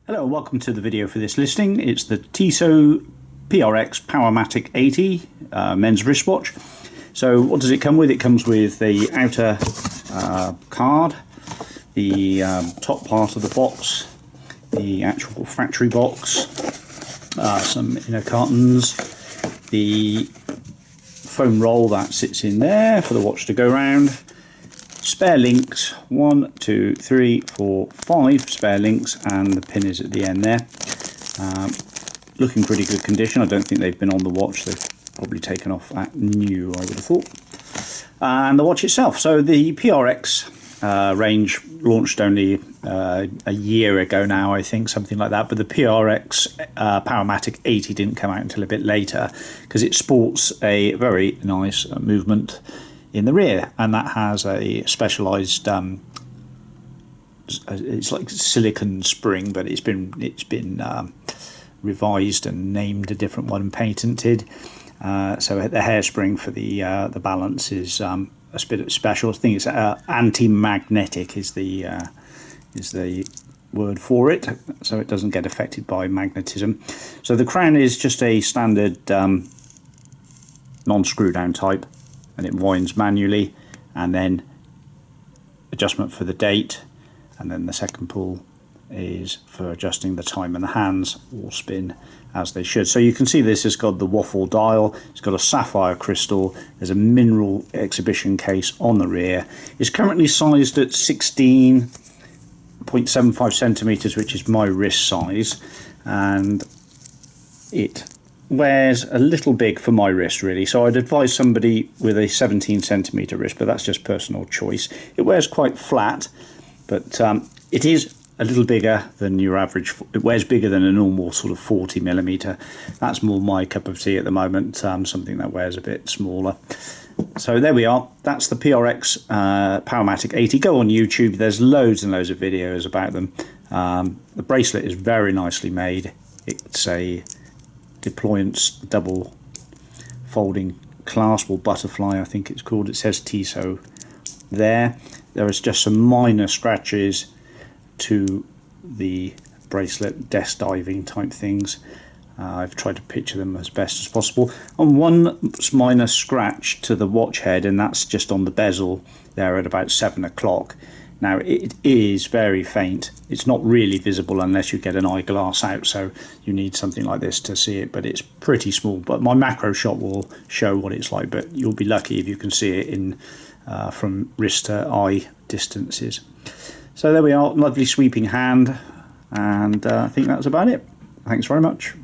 Hello and welcome to the video for this listing. It's the Tissot PRX Powermatic 80 men's wristwatch. So what does it come with? It comes with the outer card, the top part of the box, the actual factory box, some inner cartons, the foam roll that sits in there for the watch to go round, spare links, 1, 2, 3, 4, 5 spare links, and the pin is at the end there. Looking pretty good condition. I don't think they've been on the watch. They've probably taken off at new, I would have thought. And the watch itself. So the PRX range launched only a year ago now, I think, something like that. But the PRX Powermatic 80 didn't come out until a bit later because it sports a very nice movement in the rear, and that has a specialized it's like silicon spring, but it's been revised and named a different one and patented. So the hairspring for the balance is a bit special. I think it's anti-magnetic is the word for it, so it doesn't get affected by magnetism. So the crown is just a standard non-screw down type, and it winds manually, and then adjustment for the date, and then the second pull is for adjusting the time, and the hands all spin as they should. So you can see this has got the waffle dial, it's got a sapphire crystal, there's a mineral exhibition case on the rear. It's currently sized at 16.75 centimeters, which is my wrist size, and it wears a little big for my wrist really, so I'd advise somebody with a 17 centimeter wrist, but that's just personal choice. It wears quite flat, but it is a little bigger than your average. It wears bigger than a normal sort of 40 millimeter. That's more my cup of tea at the moment, something that wears a bit smaller. So there we are. That's the PRX Powermatic 80. Go on YouTube, there's loads and loads of videos about them. The bracelet is very nicely made. It's a deployance double folding clasp, or butterfly I think it's called. It says Tissot there. There is just some minor scratches to the bracelet, desk diving type things. I've tried to picture them as best as possible. And one minor scratch to the watch head, and that's just on the bezel there at about 7 o'clock. Now it is very faint. It's not really visible unless you get an eyeglass out, so you need something like this to see it, but it's pretty small. But my macro shot will show what it's like, but you'll be lucky if you can see it in from wrist to eye distances. So there we are, lovely sweeping hand, and I think that's about it. Thanks very much.